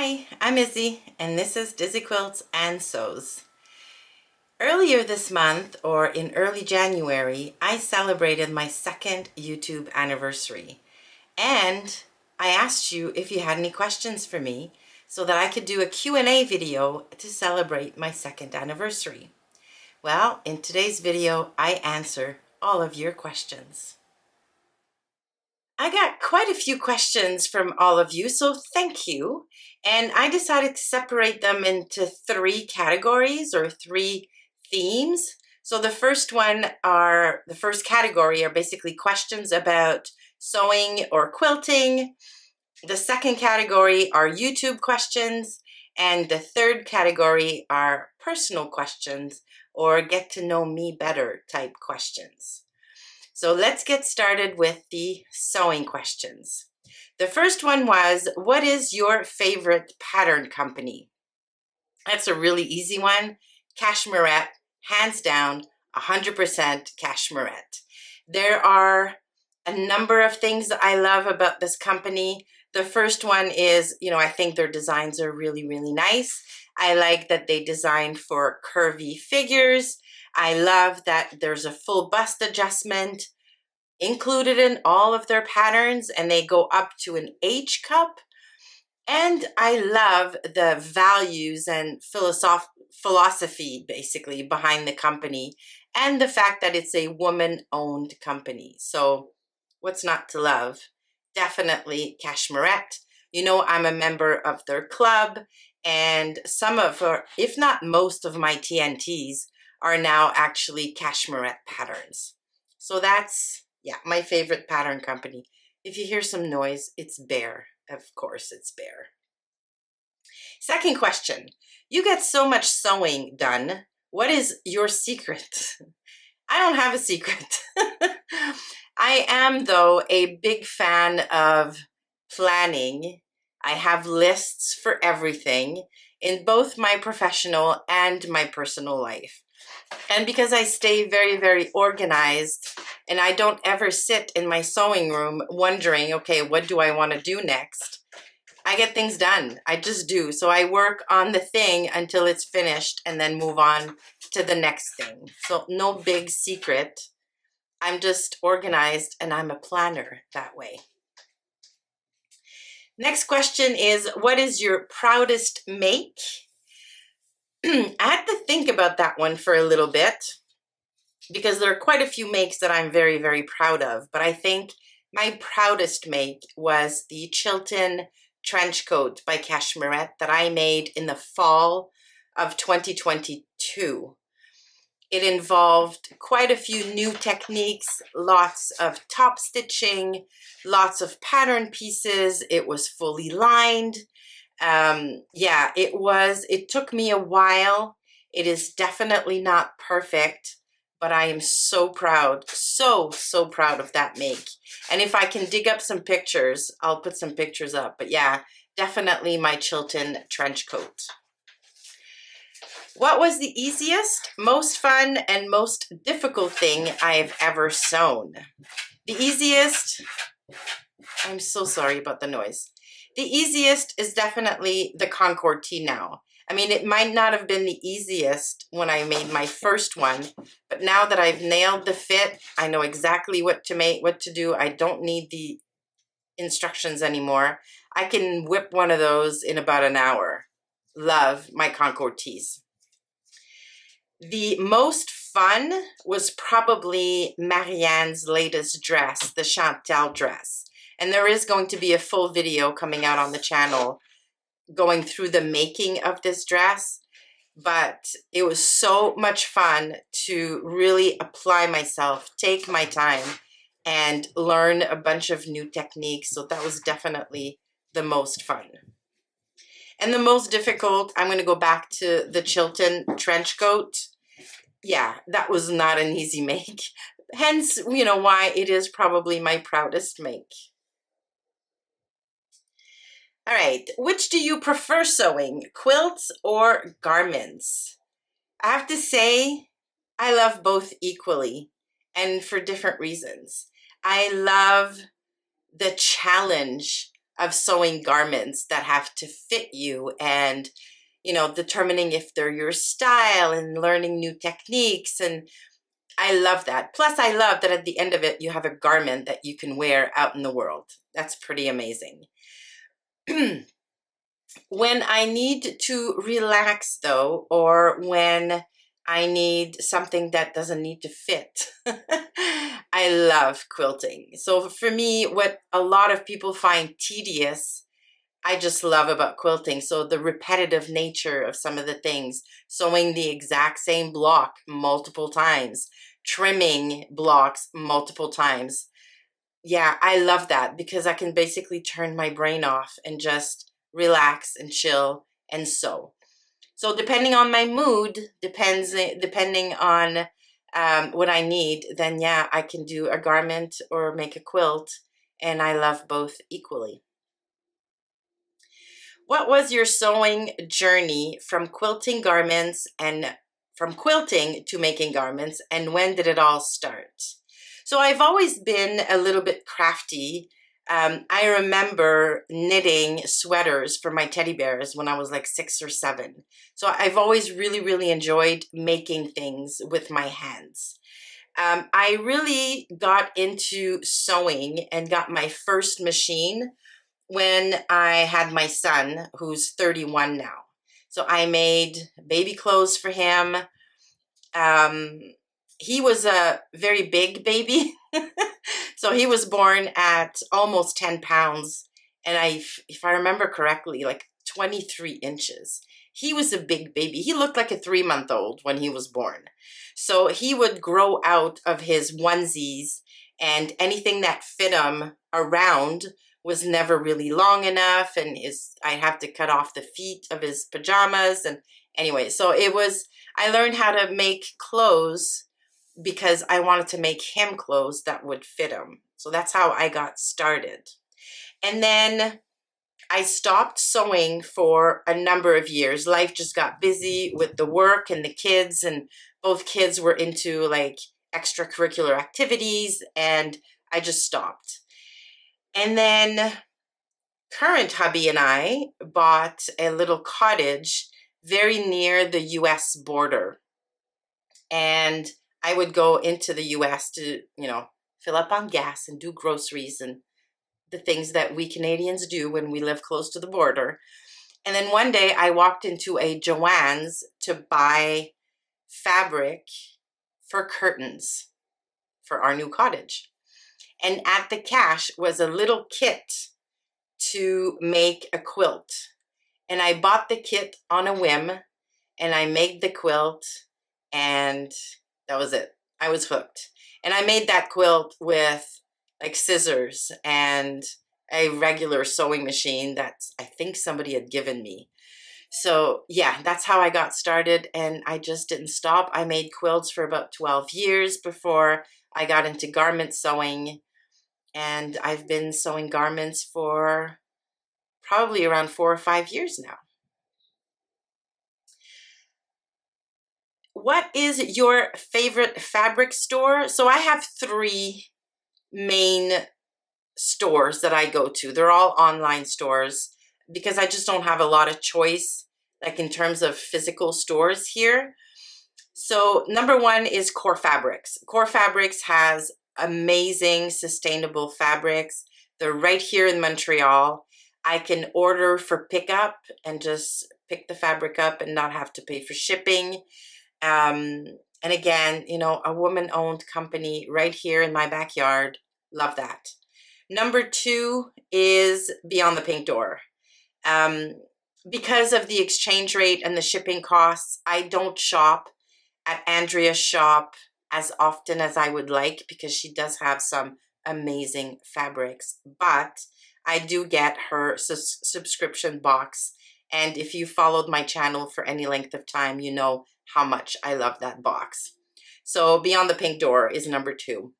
Hi, I'm Izzy, and this is Dizzy Quilts and Sews. Earlier this month, or in early January, I celebrated my second YouTube anniversary. And I asked you if you had any questions for me so that I could do a Q&A video to celebrate my second anniversary. Well, in today's video, I answer all of your questions. I got quite a few questions from all of you, so thank you. And I decided to separate them into three categories or three themes. So the first category are basically questions about sewing or quilting. The second category are YouTube questions. And the third category are personal questions or get to know me better type questions. So let's get started with the sewing questions. The first one was, what is your favorite pattern company? That's a really easy one. Cashmerette, hands down, 100% Cashmerette. There are a number of things that I love about this company. The first one is, I think their designs are really, really nice. I like that they designed for curvy figures. I love that there's a full bust adjustment included in all of their patterns, and they go up to an H cup. And I love the values and philosophy basically behind the company, and the fact that it's a woman-owned company. So what's not to love? Definitely Cashmerette. I'm a member of their club, and some of, or if not most of my TNTs are now actually Cashmerette patterns. So that's, my favorite pattern company. If you hear some noise, it's Bear. Of course, it's Bear. Second question. You get so much sewing done. What is your secret? I don't have a secret. I am, though, a big fan of planning. I have lists for everything in both my professional and my personal life. And because I stay very, very organized, and I don't ever sit in my sewing room wondering, okay, what do I want to do next? I get things done. I just do. So I work on the thing until it's finished and then move on to the next thing. So no big secret. I'm just organized and I'm a planner that way. Next question is, what is your proudest make? I had to think about that one for a little bit because there are quite a few makes that I'm very, very proud of. But I think my proudest make was the Chilton trench coat by Cashmerette that I made in the fall of 2022. It involved quite a few new techniques, lots of top stitching, lots of pattern pieces. It was fully lined. It took me a while. It is definitely not perfect, but I am so proud, so proud of that make. And if I can dig up some pictures, I'll put some pictures up. But yeah, definitely my Chilton trench coat. What was the easiest, most fun, and most difficult thing I've ever sewn? The easiest, I'm so sorry about the noise. The easiest is definitely the Concord tee now. I mean, it might not have been the easiest when I made my first one, but now that I've nailed the fit, I know exactly what to do. I don't need the instructions anymore. I can whip one of those in about an hour. Love my Concord tees. The most fun was probably Marianne's latest dress, the Chantal dress. And there is going to be a full video coming out on the channel going through the making of this dress, but it was so much fun to really apply myself, take my time, and learn a bunch of new techniques. So that was definitely the most fun. And the most difficult, I'm going to go back to the Chilton trench coat. Yeah, that was not an easy make. Hence, why it is probably my proudest make. All right, which do you prefer sewing, quilts or garments? I have to say, I love both equally and for different reasons. I love the challenge of sewing garments that have to fit you, and determining if they're your style and learning new techniques. And I love that. Plus, I love that at the end of it, you have a garment that you can wear out in the world. That's pretty amazing. When I need to relax, though, or when I need something that doesn't need to fit, I love quilting. So for me, what a lot of people find tedious, I just love about quilting. So the repetitive nature of some of the things, sewing the exact same block multiple times, trimming blocks multiple times. Yeah, I love that because I can basically turn my brain off and just relax and chill and sew. So depending on my mood, depending on what I need, then yeah, I can do a garment or make a quilt, and I love both equally. What was your sewing journey from quilting garments and from quilting to making garments, and when did it all start? So I've always been a little bit crafty. I remember knitting sweaters for my teddy bears when I was like 6 or 7. So I've always really, really enjoyed making things with my hands. I really got into sewing and got my first machine when I had my son, who's 31 now. So I made baby clothes for him. Um, he was a very big baby. So he was born at almost 10 pounds. And if I remember correctly, like 23 inches. He was a big baby. He looked like a 3-month-old when he was born. So he would grow out of his onesies, and anything that fit him around was never really long enough. And I'd have to cut off the feet of his pajamas. And anyway, so I learned how to make clothes because I wanted to make him clothes that would fit him. So that's how I got started. And then I stopped sewing for a number of years. Life just got busy with the work and the kids, and both kids were into like extracurricular activities, and I just stopped. And then current hubby and I bought a little cottage very near the US border. And I would go into the US to, fill up on gas and do groceries and the things that we Canadians do when we live close to the border. And then one day I walked into a Joann's to buy fabric for curtains for our new cottage. And at the cash was a little kit to make a quilt. And I bought the kit on a whim, and I made the quilt, and that was it. I was hooked. And I made that quilt with like scissors and a regular sewing machine that I think somebody had given me. So yeah, that's how I got started, and I just didn't stop. I made quilts for about 12 years before I got into garment sewing, and I've been sewing garments for probably around 4 or 5 years now. What is your favorite fabric store? So I have 3 main stores that I go to. They're all online stores because I just don't have a lot of choice, like in terms of physical stores here. So number 1 is Core Fabrics. Core Fabrics has amazing sustainable fabrics. They're right here in Montreal. I can order for pickup and just pick the fabric up and not have to pay for shipping. And again, a woman-owned company right here in my backyard. Love that. Number 2 is Beyond the Pink Door. Because of the exchange rate and the shipping costs, I don't shop at Andrea's shop as often as I would like because she does have some amazing fabrics. But I do get her subscription box. And if you followed my channel for any length of time, you know how much I love that box. So Beyond the Pink Door is number 2.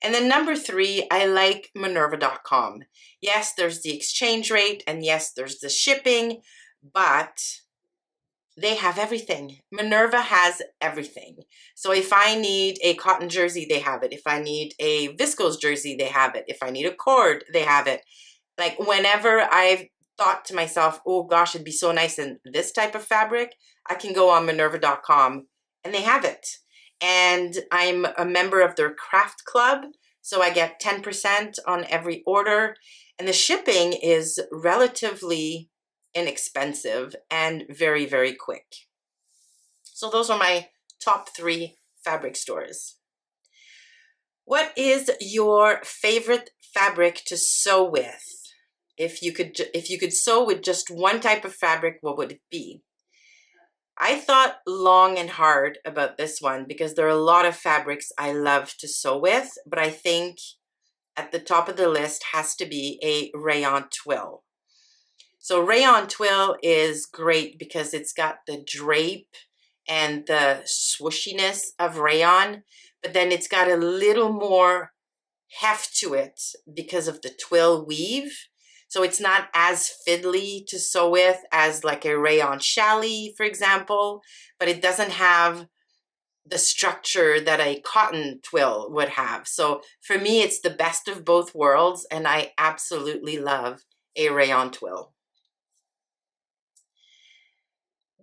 And then number 3, I like Minerva.com. Yes, there's the exchange rate, and yes, there's the shipping, but they have everything. Minerva has everything. So if I need a cotton jersey, they have it. If I need a viscose jersey, they have it. If I need a cord, they have it. Like whenever I've thought to myself, oh gosh, it'd be so nice in this type of fabric, I can go on Minerva.com and they have it. And I'm a member of their craft club, so I get 10% on every order. And the shipping is relatively inexpensive and very, very quick. So those are my top 3 fabric stores. What is your favorite fabric to sew with? If you could sew with just one type of fabric, what would it be? I thought long and hard about this one because there are a lot of fabrics I love to sew with, but I think at the top of the list has to be a rayon twill. So rayon twill is great because it's got the drape and the swooshiness of rayon, but then it's got a little more heft to it because of the twill weave. So it's not as fiddly to sew with as like a rayon challis, for example, but it doesn't have the structure that a cotton twill would have. So for me, it's the best of both worlds, and I absolutely love a rayon twill.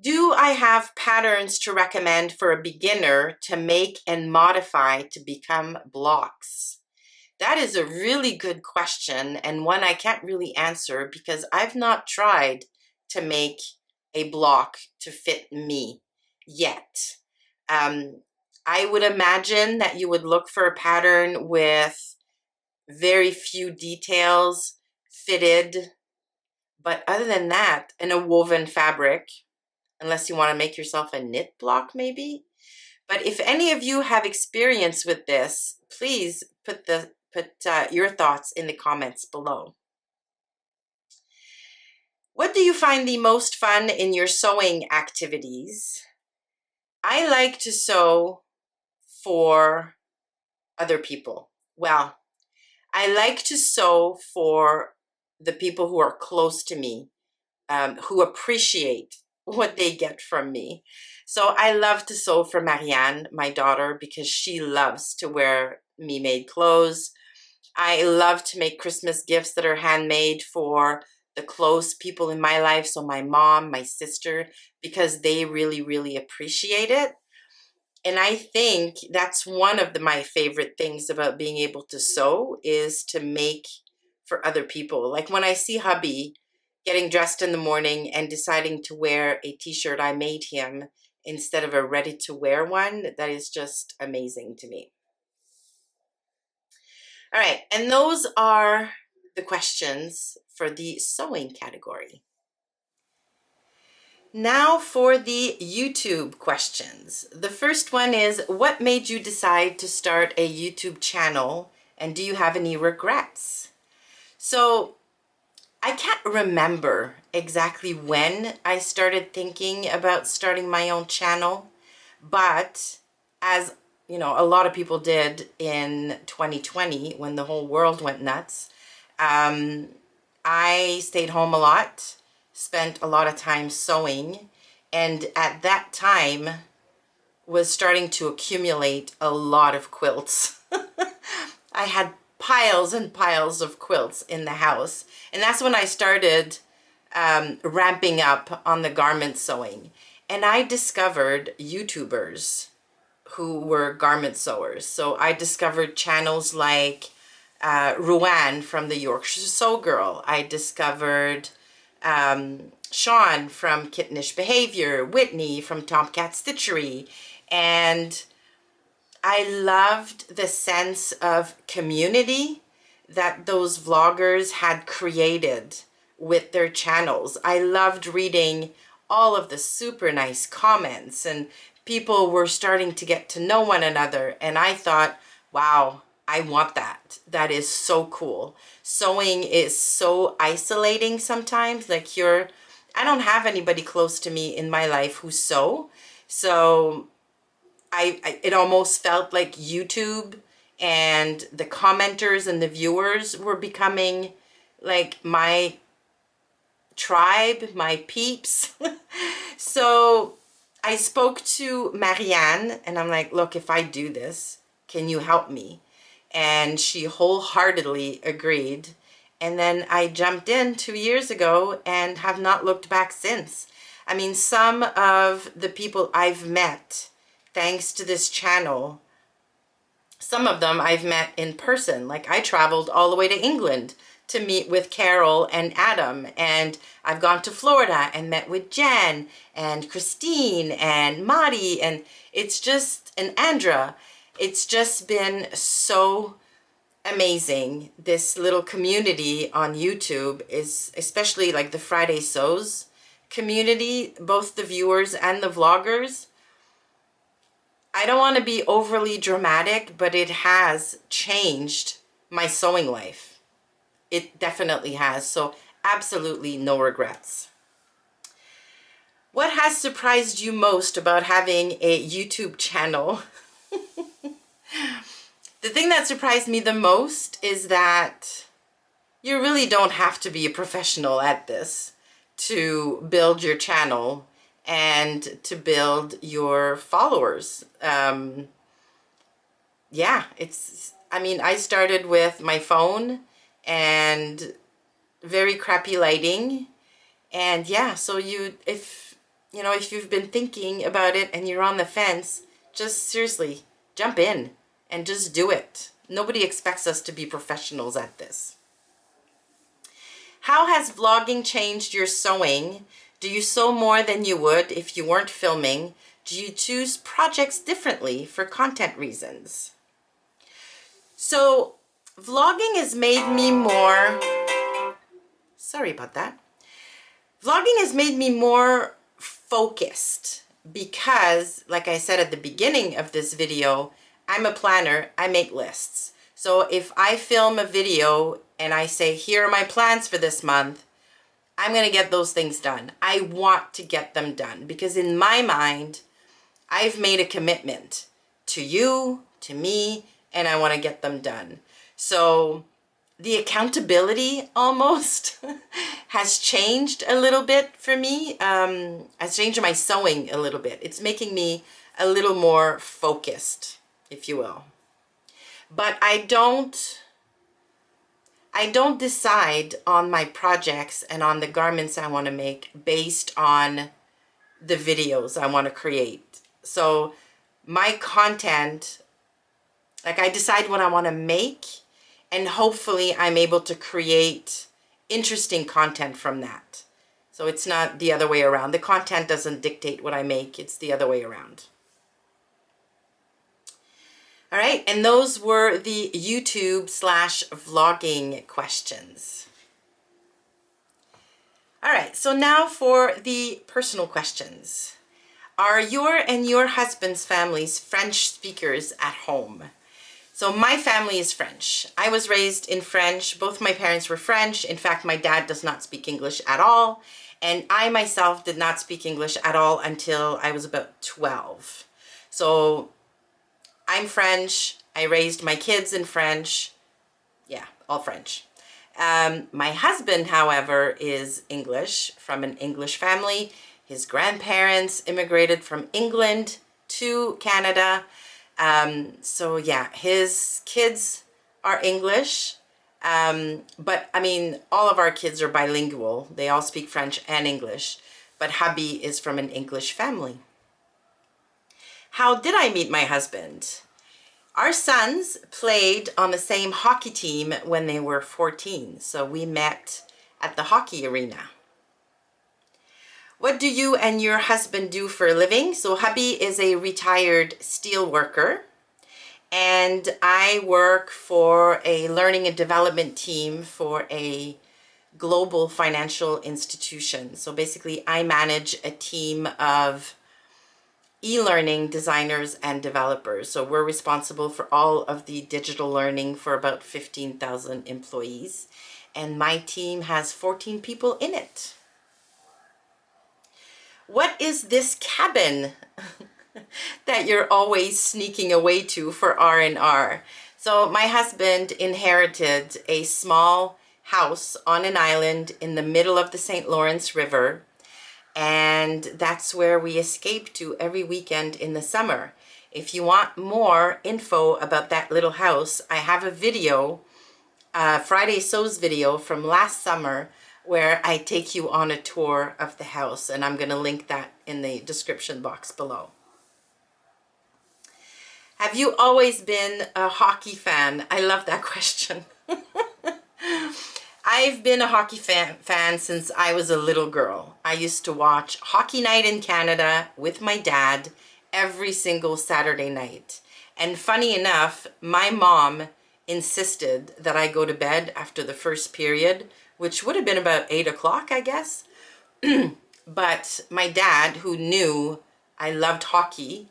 Do I have patterns to recommend for a beginner to make and modify to become blocks? That is a really good question, and one I can't really answer because I've not tried to make a block to fit me yet. I would imagine that you would look for a pattern with very few details fitted, but other than that, in a woven fabric, unless you want to make yourself a knit block maybe. But if any of you have experience with this, please put your thoughts in the comments below. What do you find the most fun in your sewing activities? I like to sew for other people. Well, I like to sew for the people who are close to me, who appreciate what they get from me. So I love to sew for Marianne, my daughter, because she loves to wear me-made clothes. I love to make Christmas gifts that are handmade for the close people in my life, so my mom, my sister, because they really, really appreciate it. And I think that's one of my favorite things about being able to sew is to make for other people. Like when I see hubby getting dressed in the morning and deciding to wear a t-shirt I made him instead of a ready-to-wear one, that is just amazing to me. All right, and those are the questions for the sewing category. Now for the YouTube questions. The first one is, what made you decide to start a YouTube channel, and do you have any regrets? So I can't remember exactly when I started thinking about starting my own channel, but as you know, a lot of people did in 2020 when the whole world went nuts, I stayed home a lot, spent a lot of time sewing, and at that time was starting to accumulate a lot of quilts. I had piles and piles of quilts in the house, and that's when I started ramping up on the garment sewing. And I discovered YouTubers who were garment sewers. So I discovered channels like Ruan from the Yorkshire Sew Girl. I discovered Sean from Kittenish Behavior, Whitney from Tomcat Stitchery, and I loved the sense of community that those vloggers had created with their channels. I loved reading all of the super nice comments, and people were starting to get to know one another, and I thought, wow, I want that. That is so cool. Sewing is so isolating sometimes. Like I don't have anybody close to me in my life who sew, so it almost felt like YouTube and the commenters and the viewers were becoming like my tribe, my peeps. So I spoke to Marianne and I'm like, look, if I do this, can you help me? And she wholeheartedly agreed. and then I jumped in 2 years ago and have not looked back since. I mean, some of the people I've met thanks to this channel, some of them I've met in person. Like, I traveled all the way to England to meet with Carol and Adam, and I've gone to Florida and met with Jen and Christine and Madi, and Andra. It's just been so amazing. This little community on YouTube is, especially like the Friday Sews community, both the viewers and the vloggers. I don't want to be overly dramatic, but it has changed my sewing life. It definitely has. So absolutely no regrets. What has surprised you most about having a YouTube channel? The thing that surprised me the most is that you really don't have to be a professional at this to build your channel and to build your followers. Yeah, I mean, I started with my phone and very crappy lighting. And yeah, so if you've been thinking about it and you're on the fence, just seriously jump in and just do it. Nobody expects us to be professionals at this. How has vlogging changed your sewing? Do you sew more than you would if you weren't filming? Do you choose projects differently for content reasons? So, vlogging has made me more... Sorry about that. Vlogging has made me more focused because, like I said at the beginning of this video, I'm a planner, I make lists. So if I film a video and I say, here are my plans for this month, I'm going to get those things done. I want to get them done because in my mind, I've made a commitment to you, to me, and I want to get them done. So the accountability almost has changed a little bit for me. Has changed my sewing a little bit. It's making me a little more focused, if you will. But I don't decide on my projects and on the garments I want to make based on the videos I want to create. So my content, like, I decide what I want to make, and hopefully I'm able to create interesting content from that. So it's not the other way around. The content doesn't dictate what I make. It's the other way around. All right, and those were the YouTube/vlogging questions. All right, so now for the personal questions. Are your and your husband's families French speakers at home? So my family is French. I was raised in French. Both my parents were French. In fact, my dad does not speak English at all. And I myself did not speak English at all until I was about 12. So I'm French. I raised my kids in French. Yeah, all French. My husband, however, is English, from an English family. His grandparents immigrated from England to Canada. So yeah, his kids are English. But I mean, all of our kids are bilingual. They all speak French and English. But hubby is from an English family. How did I meet my husband? Our sons played on the same hockey team when they were 14, so we met at the hockey arena. What do you and your husband do for a living? So hubby is a retired steel worker, and I work for a learning and development team for a global financial institution. So basically I manage a team of e-learning designers and developers. So we're responsible for all of the digital learning for about 15,000 employees. And my team has 14 people in it. What is this cabin that you're always sneaking away to for R&R? So my husband inherited a small house on an island in the middle of the St. Lawrence River. And that's where we escape to every weekend in the summer. If you want more info about that little house, I have a video Friday Sews video from last summer where I take you on a tour of the house, and I'm going to link that in the description box below. Have you always been a hockey fan? I love that question. I've been a hockey fan since I was a little girl. I used to watch Hockey Night in Canada with my dad every single Saturday night. And funny enough, my mom insisted that I go to bed after the first period, which would have been about 8 o'clock, I guess. But my dad, who knew I loved hockey,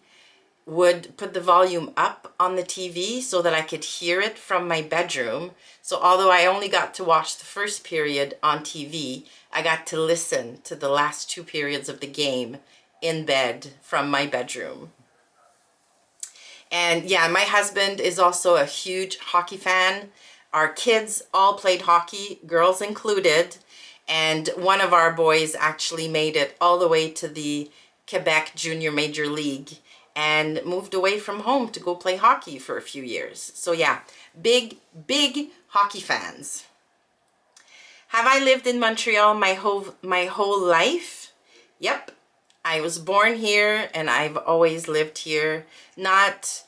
would put the volume up on the TV so that I could hear it from my bedroom. So although I only got to watch the first period on TV, I got to listen to the last 2 periods of the game in bed from my bedroom. And yeah, my husband is also a huge hockey fan. Our kids all played hockey, girls included, and one of our boys actually made it all the way to the Quebec Junior Major League and moved away from home to go play hockey for a few years. So yeah, big hockey fans. Have I lived in Montreal my whole life? Yep. I was born here and I've always lived here. Not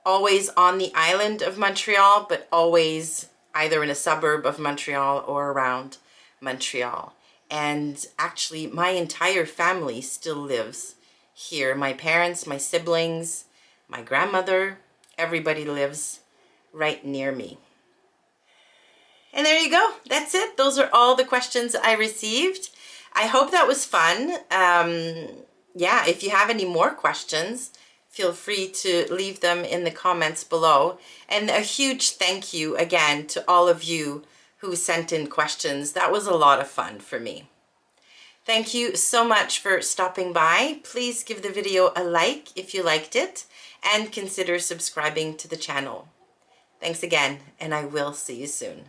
always on the island of Montreal, but always either in a suburb of Montreal or around Montreal. And actually my entire family still lives here. My parents, my siblings, my grandmother, everybody lives right near me. And there you go. That's it. Those are all the questions I received. I hope that was fun. Yeah, if you have any more questions, feel free to leave them in the comments below. And a huge thank you again to all of you who sent in questions. That was a lot of fun for me. Thank you so much for stopping by. Please give the video a like if you liked it and consider subscribing to the channel. Thanks again, and I will see you soon.